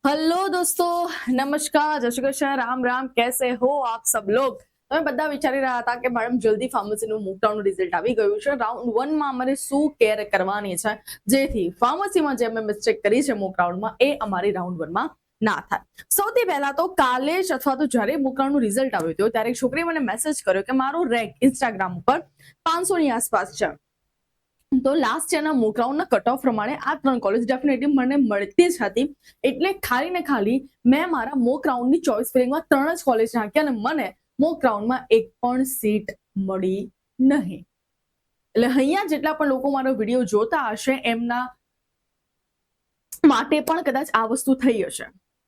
Hello दोस्तों, नमस्कार, जय श्री कृष्ण, राम राम। कैसे हो आप सब लोग? તમે બધા વિચારી રહ્યા હતા કે મેડમ જલ્દી ફાર્મસીનું મૂકડાઉનનું રિઝલ્ટ આવી ગયું છે, રાઉન્ડ 1 માં અમારે શું કેર કરવાની છે જેથી ફાર્મસીમાં જે અમે મિસ્ટેક કરી છે મૂકડાઉનમાં એ અમારી રાઉન્ડ 1 માં ના થાય। સૌથી પહેલા તો કાલે જ અથવા તો જ્યારે મૂકડાઉનનું રિઝલ્ટ આવ્યું હતું ત્યારે એક છોકરીએ મને મેસેજ કર્યો કે મારો રેન્ક ઇન્સ્ટાગ્રામ ઉપર 500 ની આસપાસ છે। તો લાસ્ટ યરના મૂકડાઉનના કટ ઓફ પ્રમાણે આ ત્રણ કોલેજ ડેફિનેટલી મને મળતી જ હતી, એટલે ખાલી ને ખાલી મેં મારા મોક રાઉન્ડની ચોઇસ ફિલિંગમાં 3 જ કોલેજ નાખ્યા અને મને મોક રાઉન્ડમાં એક પણ સીટ મળી નહીં। એટલે અહીંયા જેટલા પણ લોકો મારો વિડીયો જોતા હશે એમના માટે પણ કદાચ આ વસ્તુ થઈ હશે।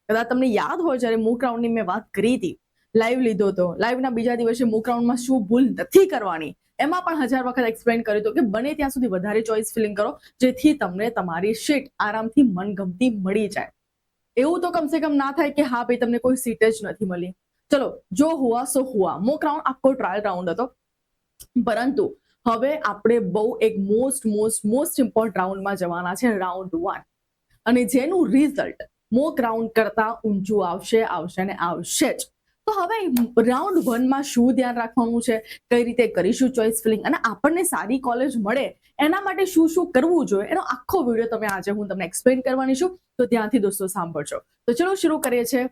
કદાચ તમને યાદ હોય જ્યારે મોક રાઉન્ડની મેં વાત કરી હતી, લાઈવ લીધો હતો, લાઈવના બીજા દિવસે મોક રાઉન્ડમાં શું ભૂલ નથી કરવાની એમાં પણ 1000 વખત એક્સપ્લેન કર્યું હતું કે બને ત્યાં સુધી વધારે ચોઇસ ફિલિંગ કરો જેથી તમને તમારી સીટ આરામથી મનગમતી મળી જાય। એવું તો કમસે કમ ના થાય કે હા ભાઈ તમને કોઈ સીટ જ નથી મળી। ચલો, જો હુઆ સો હુઆ। મોક રાઉન્ડ આખો ટ્રાયલ રાઉન્ડ હતો, પરંતુ હવે આપણે બહુ એક મોસ્ટ ઇમ્પોર્ટન્ટ રાઉન્ડમાં જવાના છે, રાઉન્ડ 1, અને જેનું રિઝલ્ટ મોક રાઉન્ડ કરતા ઊંચું આવશે ને આવશે જ। તો હવે રાઉન્ડ 1 માં શું ધ્યાન રાખવાનું છે, કઈ રીતે કરીશું ચોઇસ ફિલિંગ અને આપણને સારી કોલેજ મળે એના માટે શું શું કરવું જોઈએ એનો આખો વિડીયો તમે આજે હું તમને એક્સપ્લેન કરવાની છું, તો ધ્યાનથી દોસ્તો સાંભળજો। તો ચલો શરૂ કરીએ છીએ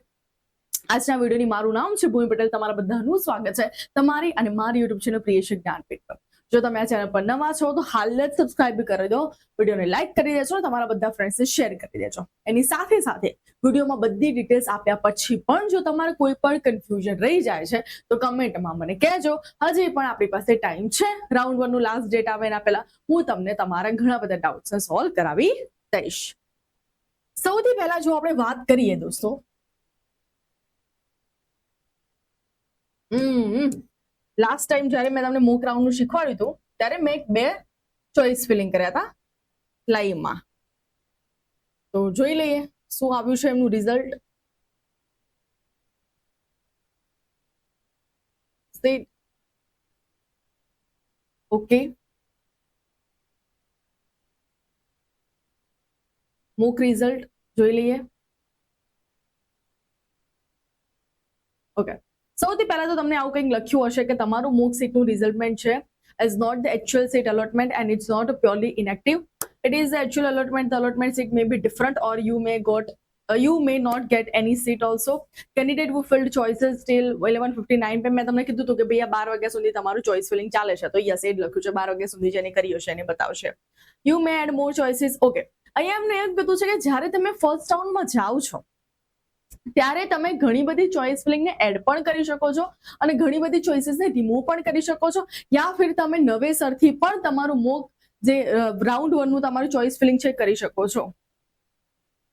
આજના વિડીયોની। મારું નામ છે ભૂમિ પટેલ, તમારા બધાનું સ્વાગત છે તમારી અને મારી યુટ્યુબ ચેનલ ક્રિએશન જ્ઞાનપીઠ પર। જો તમે આ ચેનલ પર નવા છો તો હાલ જ સબસ્ક્રાઇબ કરી દો, વિડીયોને લાઈક કરી દેજો, તમારા બધા ફ્રેન્ડ્સને શેર કરી દેજો। એની સાથે સાથે વિડીયોમાં બધી ડિટેલ્સ આપ્યા પછી પણ જો તમારે કોઈ પણ કન્ફ્યુઝન રહી જાય છે તો કમેન્ટમાં મને કહેજો। હજી પણ આપણી પાસે ટાઈમ છે, રાઉન્ડ 1 નું લાસ્ટ ડેટ આવે એના પહેલા હું તમને તમારા ઘણા બધા ડાઉટ્સને સોલ્વ કરાવી દઈશ। સૌથી પહેલા જો આપણે વાત કરીએ દોસ્તો, લાસ્ટ ટાઈમ જ્યારે મેં તમને મોક રાઉન્ડનું શીખવાડ્યું હતું ત્યારે મેં 2 ચોઇસ ફિલિંગ કર્યા હતા લાઈવમાં। તો જોઈ લઈએ શું આવ્યું છે એમનું રિઝલ્ટ। ઓકે, મોક રિઝલ્ટ જોઈ લઈએ। ઓકે, સૌથી પહેલા તો તમને આવું કંઈક લખ્યું હશે કે તમારું મોક સીટનું રિઝલ્ટમેન્ટ છે is not the actual seat allotment and it's not purely inactive, it is the actual allotment, the allotment seat may be different or you may not get any seat also, candidate who filled choices till 11:59 पे મેં તમને કીધું હતું કે ભૈયા 12 વાગ્યા સુધી તમારું choice feeling ચાલે છે, તો યસ એ જ લખ્યું છે 12 વાગ્યા સુધી જેને કરી હશે એને બતાવશે। you may add more choices। Okay, અહીંયા એમને એમ કીધું છે કે જ્યારે તમે ફર્સ્ટ રાઉન્ડમાં જાઓ છો ત્યારે તમે ઘણી બધી ચોઇસ ફિલિંગને એડ પણ કરી શકો છો અને ઘણી બધી ચોઇસીસને રિમૂવ પણ કરી શકો છો, યા ફિર તમે નવેસરથી પણ તમારું મોક જે રાઉન્ડ 1 નું તમારું ચોઇસ ફિલિંગ છે કરી શકો છો।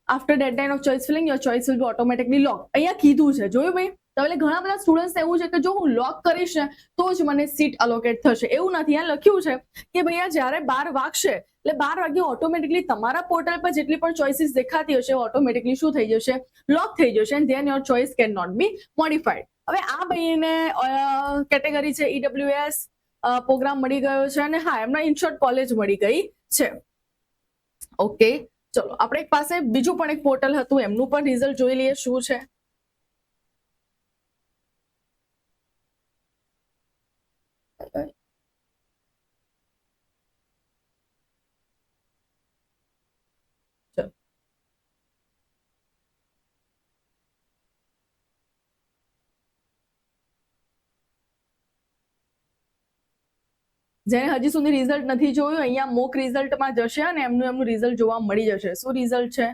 After deadline of choice filling your choice will be automatically lock. અહીંયા કીધું છે, જોયું ભાઈ? તો એટલે ઘણા બધા સ્ટુડન્ટ્સ એવું છે કે જો હું લોક કરીશ ને તો જ મને સીટ અલોકેટ થશે, એવું નથી। અહીંયા લખ્યું છે કે ભૈયા જ્યારે 12 વાગશે એટલે 12 વાગે ઓટોમેટિકલી તમારા પોર્ટલ પર જેટલી પણ ચોઇસીસ દેખાતી હશે ઓટોમેટિકલી શું થઈ જશે, લોક થઈ જશે, and then your choice can not be modified. હવે આ ભાઈને કેટેગરી છે EWS પ્રોગ્રામ મળી ગયો છે અને હા એમના ઇનશોર્ટ કોલેજ મળી ગઈ છે। ઓકે, ચલો આપણે એક પાસે બીજું પણ એક પોર્ટલ હતું એમનું પણ રિઝલ્ટ જોઈ લઈએ શું છે। જેને હજી સુધી રિઝલ્ટ નથી જોયું અહીંયા મોક રિઝલ્ટમાં જશે અને એમનું રિઝલ્ટ જોવા મળી જશે। શું રિઝલ્ટ છે?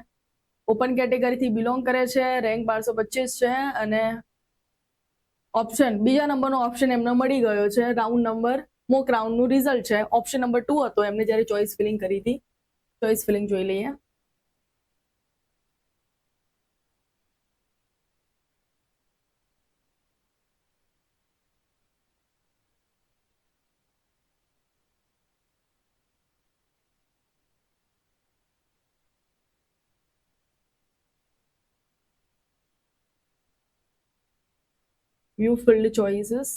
ઓપન કેટેગરીથી બિલોંગ કરે છે, રેન્ક 1225 છે અને ઓપ્શન બીજા નંબરનો ઓપ્શન એમને મળી ગયો છે। રાઉન્ડ નંબર મોક રાઉન્ડનું રિઝલ્ટ છે, ઓપ્શન નંબર 2 હતો એમને જ્યારે ચોઇસ ફિલિંગ કરી હતી। ચોઇસ ફિલિંગ જોઈ લઈએ। You field choices,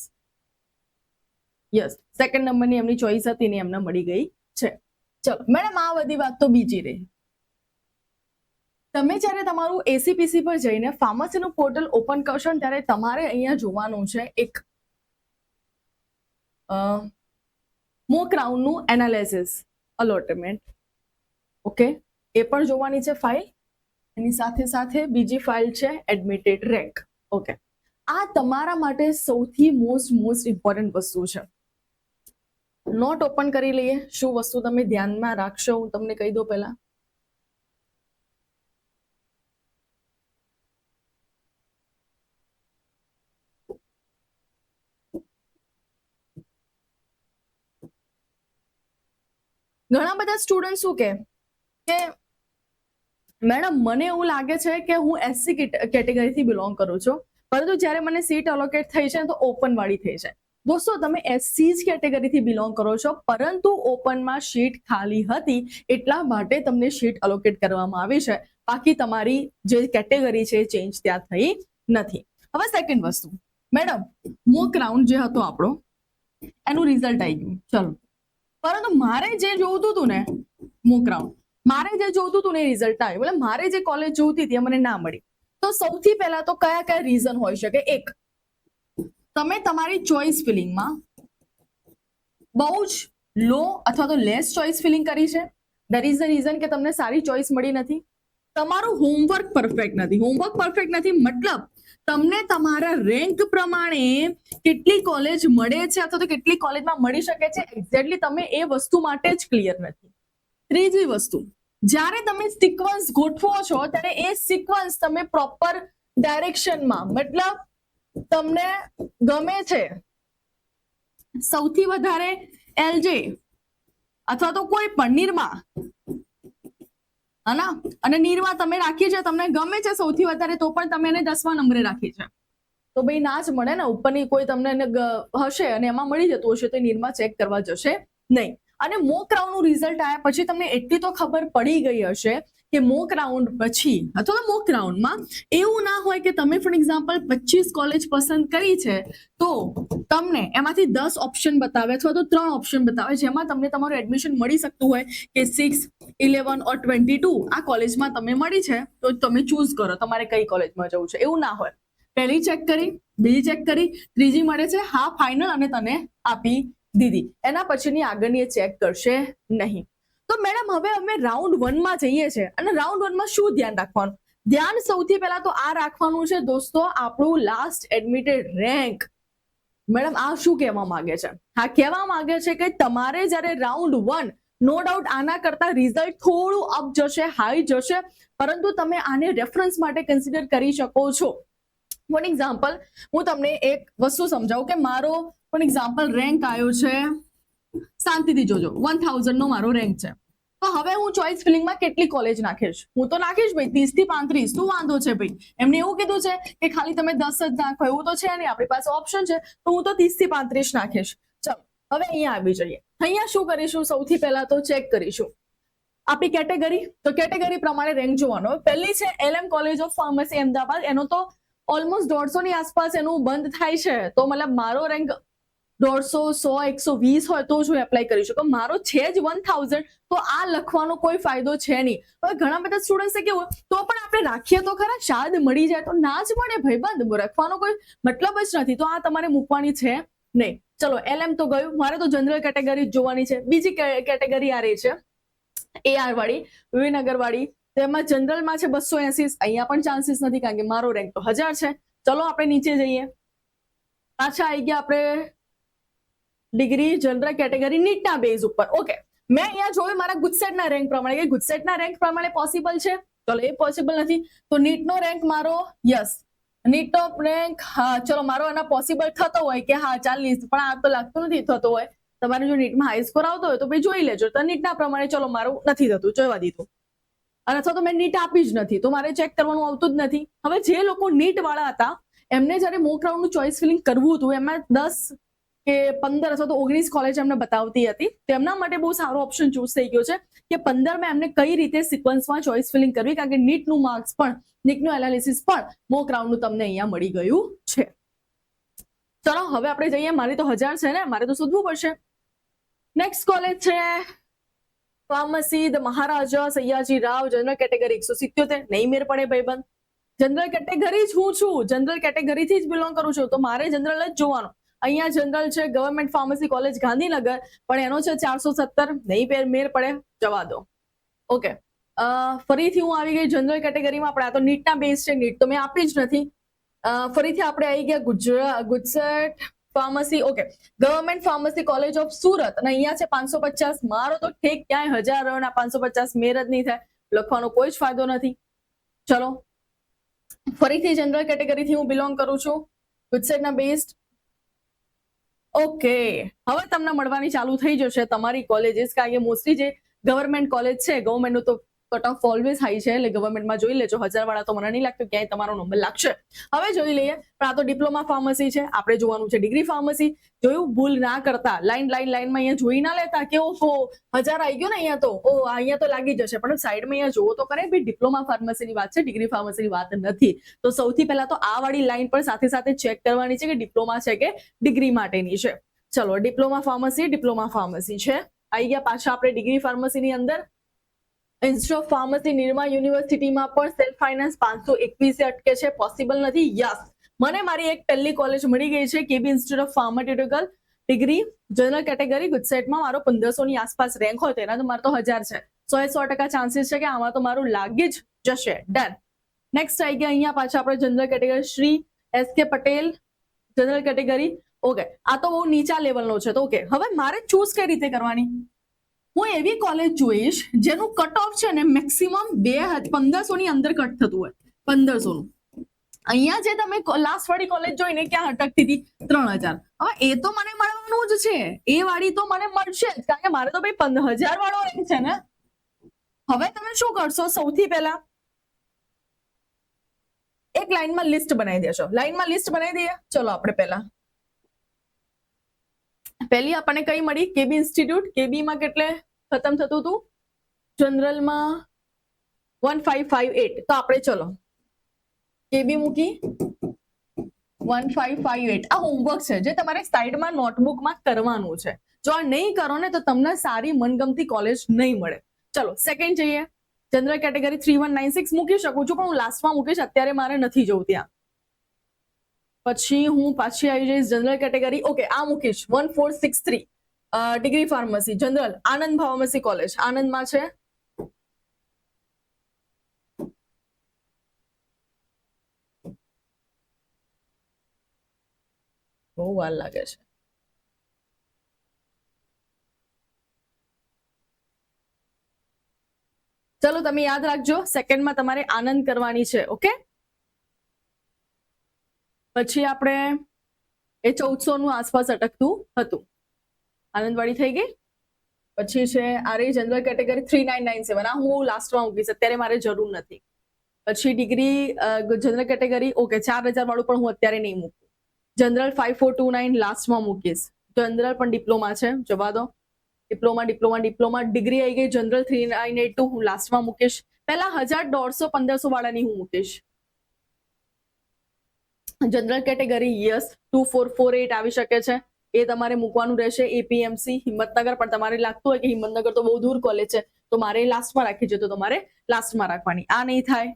yes second નંબરની એમની ચોઇસ હતી ને એમને મળી ગઈ છે। ચલો મેડમ આ બધી વાત તો બીજી રહી, તમે જ્યારે તમારું એસીપીસી પર જઈને ફાર્મસીનું પોર્ટલ ઓપન કરશો ને ત્યારે તમારે અહીંયા જોવાનું છે એક મોક રાઉન્ડનું એનાલિસિસ અલોટમેન્ટ. ઓકે, એ પણ જોવાની છે ફાઇલ. એની સાથે સાથે બીજી ફાઇલ છે એડમિટેડ રેન્ક. ઓકે, આ તમારા માટે સૌથી મોસ્ટ ઇમ્પોર્ટન્ટ વસ્તુ છે. નોટ ઓપન કરી લઈએ. શું વસ્તુ તમે ધ્યાનમાં રાખશો હું તમને કહી દઉં પહેલા. ઘણા બધા સ્ટુડન્ટ શું કે મેડમ મને એવું લાગે છે કે હું એસસી કેટેગરીથી બિલોંગ કરું છું, પરંતુ જ્યારે મને સીટ અલોકેટ થઈ છે તો ઓપન વાળી થઈ છે. દોસ્તો, તમે એસસી જ કેટેગરીથી બિલોંગ કરો છો, પરંતુ ઓપનમાં સીટ ખાલી હતી એટલા માટે તમને સીટ અલોકેટ કરવામાં આવી છે. બાકી તમારી જે કેટેગરી છે ચેન્જ ત્યાં થઈ નથી. હવે સેકન્ડ વસ્તુ, મેડમ મોક રાઉન્ડ જે હતો આપણો એનું રિઝલ્ટ આવી ગયું, ચલો, પરંતુ મારે જે જોતું હતું ને મોક રાઉન્ડ, મારે જે જોતું હતું ને એ રિઝલ્ટ આવ્યું, એટલે મારે જે કોલેજ જોતી હતી મને ના મળી. તો સૌથી પહેલા તો કયા કયા રીઝન હોઈ શકે? એક, તમે તમારી ચોઇસ ફિલિંગમાં બહુ જ લો અથવા તો લેસ ચોઇસ ફિલિંગ કરી છે. ધેટ ઇઝ ધ રીઝન કે તમને સારી ચોઇસ મળી નથી. તમારું હોમવર્ક પરફેક્ટ નથી. હોમવર્ક પરફેક્ટ નથી મતલબ તમને તમારા રેન્ક પ્રમાણે કેટલી કોલેજ મળે છે અથવા તો કેટલી કોલેજમાં મળી શકે છે એક્ઝેક્ટલી તમે એ વસ્તુ માટે જ ક્લિયર નથી. ત્રીજી વસ્તુ, જ્યારે તમે સિક્વન્સ ગોઠવો છો ત્યારે એ સિક્વન્સ તમે પ્રોપર ડાયરેક્શનમાં, મતલબ તમને ગમે છે સૌથી વધારે એલજે અથવા તો કોઈ પણ નિરમા, હના, અને નિરમા તમે રાખી છે, તમને ગમે છે સૌથી વધારે, તો પણ તમે એને 10મા નંબરે રાખી છે, તો ભાઈ ના જ મળે ને. ઉપરની કોઈ તમને હશે અને એમાં મળી જતું હશે તો નિરમા ચેક કરવા જશે નહીં. અને મોક રાઉન્ડનું રિઝલ્ટ આવ્યા પછી તમને એટલી તો ખબર પડી ગઈ હશે કે મોક રાઉન્ડ પછી અથવા મોક રાઉન્ડમાં એવું ના હોય કે તમે ફોર એક્ઝામ્પલ 25 કોલેજ પસંદ કરી છે તો તમને એમાંથી 10 ઓપ્શન બતાવે અથવા તો 3 ઓપ્શન બતાવે જેમાં તમને તમારું એડમિશન મળી શકતું હોય કે 6, 11 ઓર 22 આ કોલેજમાં તમે મળી છે તો તમે ચૂઝ કરો તમારે કઈ કોલેજમાં જવું છે. એવું ના હોય. પહેલી ચેક કરી, બીજી ચેક કરી, ત્રીજી મળે છે હા ફાઇનલ અને તને આપી દીધી. એના પછીની આગળની ચેક કરશે નહીં. તો મેડમ હવે અમે રાઉન્ડ 1 માં જઈએ છીએ અને રાઉન્ડ 1 માં શું ધ્યાન રાખવાનું? ધ્યાન સૌથી પહેલા તો આ રાખવાનું છે દોસ્તો, આપણું લાસ્ટ એડમિટેડ રેન્ક. મેડમ આ શું કહેવા માંગે છે? હા, કહેવા માંગે છે કે તમારે જ્યારે રાઉન્ડ 1, નો ડાઉટ આના કરતા રિઝલ્ટ થોડું અપ જશે, હાઈ જશે, પરંતુ તમે આને રેફરન્સ માટે કન્સિડર કરી શકો છો. ફોર એક્ઝામ્પલ હું તમને એક વસ્તુ સમજાવું કે મારો ફોર એક્ઝામ્પલ રેન્ક આવ્યો છે, શાંતિથી જોજો, 1000 નો મારો રેન્ક છે. તો હવે હું ચોઇસ ફિલિંગમાં કેટલી કોલેજ નાખીશ? હું તો નાખીશ ભાઈ 30 થી 35. શું વાંધો છે ભાઈ? એમને એવું કીધું છે કે ખાલી તમે 10 જ નાખો, એવું તો છે નહીં, આપણી પાસે ઓપ્શન છે, તો હું તો 30 થી 35 નાખીશ. ચલો હવે અહીંયા આવી જઈએ. અહીંયા શું કરીશું? સૌથી પહેલા તો ચેક કરીશું આપણી કેટેગરી. તો કેટેગરી પ્રમાણે રેન્ક જોવાનો. પહેલી છે LM college of pharmacy Ahmedabad. એનો તો ઓલમોસ્ટ 150 ની આસપાસ એનું બંધ થાય છે, તો મતલબ મારો રેન્ક 150, 100, 120 હોય તો જ હું એપ્લાય કરી શકું. મારો છે જ 1000, તો આ લખવાનો કોઈ ફાયદો છે નહીં. હવે ઘણા બધા સ્ટુડન્ટ્સ કેવું, તો પણ આપણે રાખીએ તો ખરા, શાયદ મળી જાય, તો ના જ મળે ભાઈબંધ, રાખવાનો કોઈ મતલબ જ નથી. તો આ તમારે મૂકવાની છે નહીં. ચલો LM તો ગયું, મારે તો જનરલ કેટેગરી જોવાની છે. બીજી કેટેગરી આ રહી છે AR વાળી, વિનગર વાળી. તેમાં જનરલમાં છે 280. અહીંયા પણ ચાન્સીસ નથી કારણ કે મારો રેન્ક તો 1000 છે. ચલો આપણે નીચે જઈએ. પાછા આવી ગયા આપણે ડિગ્રી જનરલ કેટેગરી નીટના બેઝ ઉપર. ઓકે, મેં અહીંયા જોયું મારા ગુજસેટના રેન્ક પ્રમાણે કે ગુજસેટના રેન્ક પ્રમાણે પોસિબલ છે. ચલો એ પોસિબલ નથી તો નીટનો રેન્ક મારો, યસ નીટનો રેન્ક, હા ચલો મારો એના પોસિબલ થતો હોય કે હા 40, પણ આ તો લાગતું નથી થતો હોય. તમારે જો નીટમાં હાઈ સ્કોર આવતો હોય તો ભાઈ જોઈ લેજો. તો નીટના પ્રમાણે ચલો મારું નથી થતું, જોવા દીધું. અને અથવા તો મેં નીટ આપી જ નથી તો મારે ચેક કરવાનું આવતું જ નથી. હવે જે લોકો નીટ વાળા હતા એમને જ્યારે મોક રાઉન્ડનું ચોઇસ ફિલિંગ કરવું હતું, એમાં 10 કે 15 અથવા તો 19 કોલેજ એમને બતાવતી હતી, તેમના માટે બહુ સારો ઓપ્શન ચૂઝ થઈ ગયો છે કે 15 માં એમને કઈ રીતે સિક્વન્સમાં ચોઇસ ફિલિંગ કરવી, કારણ કે નીટનું માર્ક્સ પણ, નીટનું એનાલિસિસ પણ મોક રાઉન્ડનું તમને અહીંયા મળી ગયું છે. ચલો હવે આપણે જઈએ. મારી તો 1000 છે ને, મારે તો શોધવું પડશે. નેક્સ્ટ કોલેજ છે pharmacy the Maharaja Sayaji Rao, general category 177, નહીં મેર પડે ભાઈબંધ. જનરલ કેટેગરી જ હું છું, જનરલ કેટેગરી થી જ બિલોંગ કરું છું, તો મારે જનરલ જ જોવાનું. અહીંયા જનરલ છે ગવર્મેન્ટ ફાર્મસી કોલેજ ગાંધીનગર, પણ એનો છે 470, નહીં મેર પડે, જવા દો. ઓકે, ફરીથી હું આવી ગઈ જનરલ કેટેગરીમાં. આપણે આ તો નીટના બેઝ છે, નીટ તો મેં આપી જ નથી. ફરીથી આપણે આવી ગયા Gujarat pharmacy. Okay, government pharmacy college of Surat, અને અહીંયા છે 550. મારો તો ઠીક ક્યાંય 1000 ના 550 મેર જ નહીં થાય, લખવાનો કોઈ જ ફાયદો નથી. ચલો, ફરીથી જનરલ કેટેગરીથી હું બિલોંગ કરું છું, ગુજરાતના બેસ્ટ. ઓકે, હવે તમને મળવાની ચાલુ થઈ જશે તમારી કોલેજીસ, કારણ કે મોસ્ટલી જે ગવર્મેન્ટ કોલેજ છે, ગવર્મેન્ટનું તો કટ ઓફ ઓલવેઝ હાઈ છે, એટલે ગવર્મેન્ટમાં જોઈ લેજો. 1000 વાળા તો મને નહીં લાગતું ક્યાંય તમારો નંબર લાગશે. હવે જોઈ લઈએ, પણ આ તો ડિપ્લોમા ફાર્મસી છે, આપણે જોવાનું છે ડિગ્રી ફાર્મસી. જોયું, ભૂલ ના કરતા, લાઈનમાં અહીંયા જોઈ ના લેતા કે ઓહો 1000 આવી ગયો ને અહીંયા તો, ઓ અહીંયા તો લાગી જશે, પણ સાઈડમાં અહીંયા જોવો તો કરે, ભાઈ ડિપ્લોમા ફાર્મસીની વાત છે, ડિગ્રી ફાર્મસીની વાત નથી. તો સૌથી પહેલા તો આ વાળી લાઈન પર સાથે સાથે ચેક કરવાની છે કે ડિપ્લોમા છે કે ડિગ્રી માટેની છે. ચલો, ડિપ્લોમા ફાર્મસી છે. આવી ગયા પાછા આપણે ડિગ્રી ફાર્મસીની અંદર. ઇન્સ્ટિટ્યૂટ ઓફ ફાર્મસી નિરમા યુનિવર્સિટીમાં પણ સેલ્ફ ફાઇનાન્સ 521 અટકે છે, પોસિબલ નથી. યસ, મને મારી એક પહેલી કોલેજ મળી ગઈ છે, K B institute of pharmaceutical, degree general category. ગુજરાતમાં મારો 1500 ની આસપાસ રેન્ક હોય, તેના તો મારો તો 1000 છે. 100% ચાન્સીસ છે કે આમાં તો મારું લાગી જ જશે. ડન. નેક્સ્ટ આવી ગયા અહીંયા પાછા આપણે general category, Shri SK Patel, general category. Okay, આ તો બહુ નીચા લેવલનો છે. તો ઓકે, હવે મારે ચૂઝ કઈ રીતે કરવાની? હું એવી કોલેજ જોઈશ જેનું કટ ઓફ છે ને મેક્સિમમ 1500 ની અંદર કટ થતું હોય, 1500 નું. અહીંયા જે તમે લાસ્ટ વાળી કોલેજ જોઈને ક્યાં અટકતી હતી? 3000. હવે એ તો મને મળવાનું જ છે, એ વાળી તો મને મળશે જ, કારણ કે મારે તો ભાઈ 1000 વાળો રેન્ક છે ને. હવે તમે શું કરશો? સૌથી પહેલા એક લાઈનમાં લિસ્ટ બનાવી દેશો. લાઈનમાં લિસ્ટ બનાવી દઈએ. ચલો, આપણે પહેલી આપણને કઈ મળી? કેબી ઇન્સ્ટિટ્યૂટ. કેબી માં કેટલે ખતમ થતું હતું? જનરલમાં 1558. તો આપણે ચલો કેબી મૂકી 1558. આ હોમવર્ક છે જે તમારે સાઈડમાં નોટબુકમાં કરવાનું છે. જો આ નહીં કરો ને તો તમને સારી મનગમતી કોલેજ નહીં મળે. ચલો, સેકન્ડ જઈએ. જનરલ કેટેગરી 3196 મૂકી શકું છું, પણ હું લાસ્ટમાં મૂકીશ, અત્યારે મારે નથી જવું ત્યાં. પછી હું પાછી આવી જઈશ જનરલ કેટેગરી. ઓકે, આ મૂકીશ 1463, ડિગ્રી ફાર્મસી જનરલ, આનંદ ફાર્મસી કોલેજ, આનંદમાં છે. બહુ વાર લાગે છે. ચલો, તમે યાદ રાખજો, સેકન્ડમાં તમારે આનંદ કરવાની છે. ઓકે, પછી આપણે એ 1400 નું આસપાસ અટકતું હતું. આનંદવાડી થઈ ગઈ. પછી છે આ રહી જનરલ કેટેગરી 3997. આ હું લાસ્ટમાં મૂકીશ, અત્યારે મારે જરૂર નથી. પછી ડિગ્રી જનરલ કેટેગરી. ઓકે, 4000 વાળું પણ હું અત્યારે નહીં મૂકું. જનરલ 5429 લાસ્ટમાં મૂકીશ. જનરલ પણ ડિપ્લોમા છે, જવા દો. ડિપ્લોમા. ડિગ્રી આવી ગઈ જનરલ 3982, હું લાસ્ટમાં મૂકીશ. પહેલા 1000, 150, 1500 વાળાની હું મૂકીશ. જનરલ કેટેગરી યસ 2448 આવી શકે છે, એ તમારે મૂકવાનું રહેશે. એપીએમસી હિંમતનગર, પણ તમારે લાગતું હોય કે હિંમતનગર તો બહુ દૂર કોલેજ છે, તો મારે લાસ્ટમાં રાખી છે, તો તમારે લાસ્ટમાં રાખવાની. આ નહીં થાય.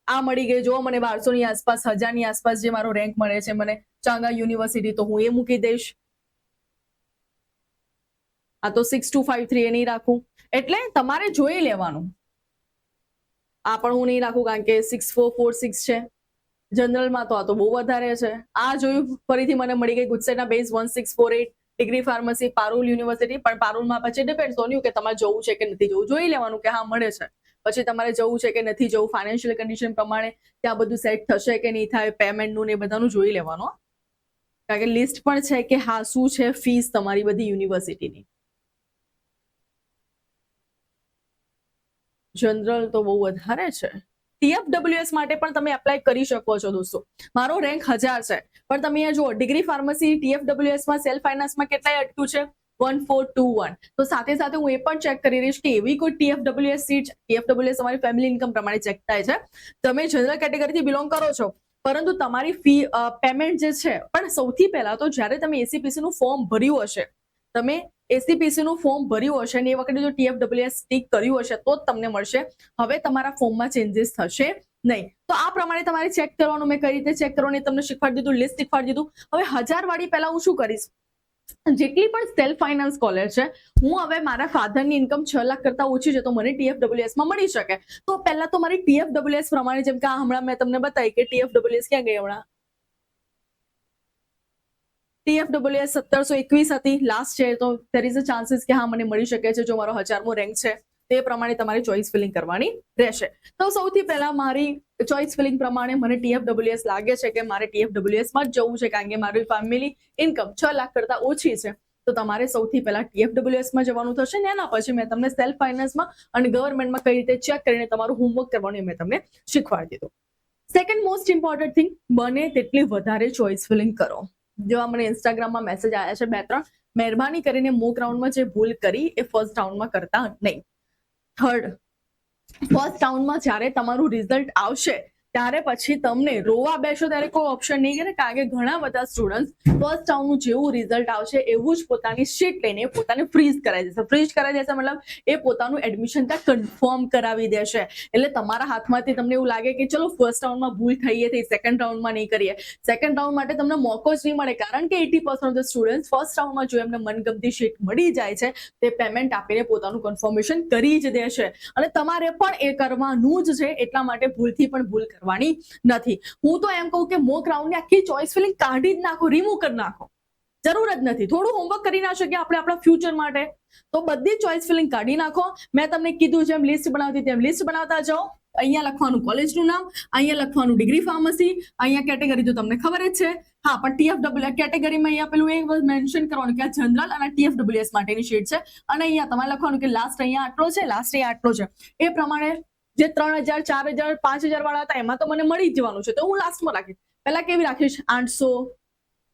આ મળી ગઈ જો મને 1200 ની આસપાસ, 1000 ની આસપાસ જે મારો રેન્ક મળે છે મને, ચાંગા યુનિવર્સિટી, તો હું એ મૂકી દઈશ. આ તો 6253 એ નહીં રાખું. એટલે તમારે જોઈ લેવાનું. આ પણ હું નહીં રાખું, કારણ કે 6446 છે. જનરલમાં તો આ તો બહુ વધારે છે. આ જોયું, ફરીથી મને મળી ગઈ ગુજરાતના base 1648, degree pharmacy, Parul university. પણ પારુલમાં પછી ડિપેન્ડ ઓન યુ કે તમારે જવું છે કે નથી જવું. જોઈ લેવાનું કે હા મળે છે, પછી તમારે જવું છે કે નથી જવું, ફાઇનાન્શિયલ કન્ડિશન પ્રમાણે ત્યાં બધું સેટ થશે કે નહીં થાય, પેમેન્ટનું ને બધાનું જોઈ લેવાનું. કારણ કે લિસ્ટ પણ છે કે હા શું છે ફીસ તમારી બધી યુનિવર્સિટીની. જનરલ તો બહુ વધારે છે. TFWS માટે પણ તમે એપ્લાય કરી શકો છો દોસ્તો. મારો રેન્ક 1000 છે, પણ તમે અહીંયા જુઓ ડિગ્રી ફાર્મસી TFWS માં સેલ્ફ ફાઇનાન્સમાં કેટલાય અટક્યું છે? 1421. તો સાથે સાથે હું એ પણ ચેક કરી રહીશ કે એવી કોઈ TFWS સીટ, TFWS તમારી ફેમિલી ઇન્કમ પ્રમાણે ચેક થાય છે. તમે જનરલ કેટેગરીથી બિલોંગ કરો છો, પરંતુ તમારી ફી પેમેન્ટ જે છે, પણ સૌથી પહેલા તો જ્યારે તમે એસીપીસી નું ફોર્મ ભર્યું હશે, તમે એસીપીસી નું ફોર્મ ભર્યું હશે ને એ વખતે જો TFWS ટીક કર્યું હશે તો જ તમને મળશે. હવે તમારા ફોર્મમાં ચેન્જીસ થશે નહીં. તો આ પ્રમાણે તમારે ચેક કરવાનું. મેં કઈ રીતે ચેક કરવાનું તમને શીખવાડી દીધું, લિસ્ટ શીખવાડી દીધું. હવે 1000 વાળી પહેલા હું શું કરીશ, જેટલી પણ સેલ્ફ ફાઇનાન્સ કોલેજ છે, હું હવે મારા ફાધરની ઇન્કમ 6 લાખ કરતા ઓછી છે તો મને TFWS માં મળી શકે. તો પહેલા તો મારી TFWS પ્રમાણે, જેમ કે હમણાં મેં તમને બતાવી કે TFWS ક્યાં ગઈ, હમણાં TFWS 1721 હતી લાસ્ટ છે, તો there is a chances કે હા મને મળી શકે છે જો મારો 1000મો રેન્ક છે. તે પ્રમાણે તમારે ચોઇસ ફિલિંગ કરવાની રહેશે. તો સૌથી પહેલા મારી ચોઇસ ફિલિંગ પ્રમાણે મને TFWS લાગે છે કે મારે TFWS માં જ જવું છે, કારણ કે મારી ફેમિલી ઇન્કમ 6 લાખ કરતા ઓછી છે. તો તમારે સૌથી પહેલા TFWS માં જવાનું થશે ને એના પછી મેં તમને સેલ્ફ ફાઇનાન્સમાં અને ગવર્મેન્ટમાં કઈ રીતે ચેક કરીને તમારું હોમવર્ક કરવાનું મેં તમને શીખવાડી દીધું. સેકન્ડ મોસ્ટ ઇમ્પોર્ટન્ટ થિંગ, બને તેટલી વધારે ચોઇસ ફિલિંગ કરો. જો મને ઇન્સ્ટાગ્રામમાં મેસેજ આવ્યા છે 2-3, મહેરબાની કરીને મોક રાઉન્ડમાં જે ભૂલ કરી એ ફર્સ્ટ રાઉન્ડમાં કરતા નહીં. થર્ડ, ફર્સ્ટ રાઉન્ડમાં જ્યારે તમારું રિઝલ્ટ આવશે ત્યારે પછી તમને રોવા બેસો ત્યારે કોઈ ઓપ્શન નહીં કરે, કારણ કે ઘણા બધા સ્ટુડન્ટ ફર્સ્ટ રાઉન્ડનું જેવું રિઝલ્ટ આવશે એવું જ પોતાની શીટ લઈને પોતાને ફ્રીઝ કરાવી દેશે. ફ્રીઝ કરાવી દેશે મતલબ એ પોતાનું એડમિશન ત્યાં કન્ફર્મ કરાવી દેશે. એટલે તમારા હાથમાંથી તમને એવું લાગે કે ચલો ફર્સ્ટ રાઉન્ડમાં ભૂલ થઈ હતી, સેકન્ડ રાઉન્ડમાં નહીં કરીએ. સેકન્ડ રાઉન્ડ માટે તમને મોકો જ નહીં મળે, કારણ કે 80% ઓફ ધ સ્ટુડન્ટ ફર્સ્ટ રાઉન્ડમાં જો એમને મનગમતી શીટ મળી જાય છે તે પેમેન્ટ આપીને પોતાનું કન્ફર્મેશન કરી જ દેશે. અને તમારે પણ એ કરવાનું જ છે, એટલા માટે ભૂલથી પણ ભૂલ કરવાની નથી. હું તો એમ કહું કે મોક રાઉન્ડની આખી ચોઇસ ફિલિંગ કાઢી જ નાખો, રિમૂવ કરી નાખો. જરૂર જ નથી. થોડું હોમવર્ક કરી ના શકીએ આપણે આપણા ફ્યુચર માટે, તો બધી ચોઇસ ફિલિંગ કાઢી નાખો. મેં તમને કીધું જેમ લિસ્ટ બનાવતી તેમ લિસ્ટ બનાવતા જાઓ. અહીંયા લખવાનું કોલેજનું નામ, અહીંયા લખવાનું ડિગ્રી ફાર્મસી, અહીંયા કેટેગરી તો તમને ખબર જ છે. હા, પણ TFWS કેટેગરીમાં અહીંયા પેલું એ મેન્શન કરવાનું કે આ જનરલ અને TFWS માટેની શીટ છે. અને અહીંયા તમારે લખવાનું કે લાસ્ટ અહીંયા આટલો છે, લાસ્ટ અહીંયા આટલો છે. એ પ્રમાણે જે 3000, 4000, 5000 વાળા હતા એમાં તો મને મળી જ જવાનું છે, તો હું લાસ્ટમાં રાખીશ. પહેલા કેવી રાખીશ, 800,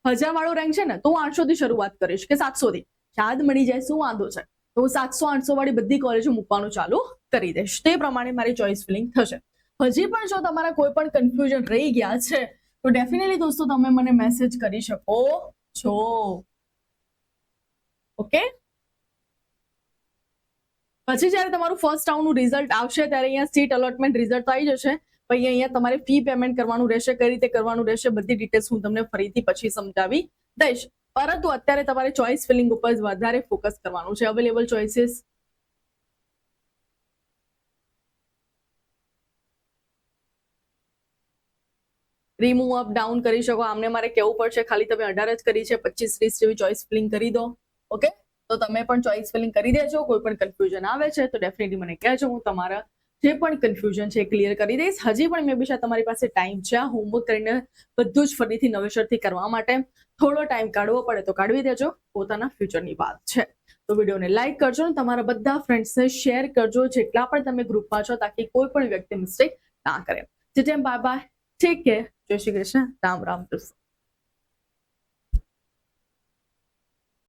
1000 વાળો રેન્ક છે ને તો હું 800 થી શરૂઆત કરીશ કે 700 થી. શાયદ મળી જાય, શું વાંધો છે. તો હું 700-800 વાળી બધી કોલેજો મૂકવાનું ચાલુ કરી દઈશ. તે પ્રમાણે મારી ચોઇસ ફિલિંગ થશે. હજી પણ જો તમારા કોઈ પણ કન્ફ્યુઝન રહી ગયા છે તો ડેફિનેટલી દોસ્તો તમે મને મેસેજ કરી શકો છો. ઓકે, પછી જ્યારે તમારું ફર્સ્ટ રાઉન્ડનું રિઝલ્ટ આવશે ત્યારે અહીંયા સીટ અલોટમેન્ટ રિઝલ્ટ આવી જશે. પછી અહીંયા તમારે ફી પેમેન્ટ કરવાનું રહેશે, કઈ રીતે કરવાનું રહેશે બધી ડિટેલ્સ હું તમને ફરીથી પછી સમજાવી દઈશ. પરંતુ અત્યારે તમારે ચોઇસ ફિલિંગ ઉપર વધારે ફોકસ કરવાનું છે. Available choices remove up down કરી શકો. આમને મારે કેવું પડશે, ખાલી તમે 18 જ કરી છે, 25-30 જેવી ચોઇસ ફિલિંગ કરી દો. ઓકે, તો તમે પણ ચોઇસ ફિલિંગ કરી દેજો. કોઈ પણ કન્ફ્યુઝન આવે છે તો ડેફિનેટલી મને કહેજો, હું તમારા જે પણ કન્ફ્યુઝન છે એ ક્લિયર કરી દઈશ. હજી પણ મે બી તમારી પાસે ટાઈમ છે હોમવર્ક કરીને બધું જ ફરીથી નવેસરથી કરવા માટે. થોડો ટાઈમ કાઢવો પડે તો કાઢવી દેજો, પોતાના ફ્યુચરની વાત છે. તો વિડીયોને લાઈક કરજો અને તમારા બધા ફ્રેન્ડ્સને શેર કરજો, જેટલા પણ તમે ગ્રુપમાં છો, તાકી કોઈ પણ વ્યક્તિ મિસ્ટેક ના કરે. જેમ બાય બાય, ટેક કેર, જય શ્રી કૃષ્ણ, રામ રામ.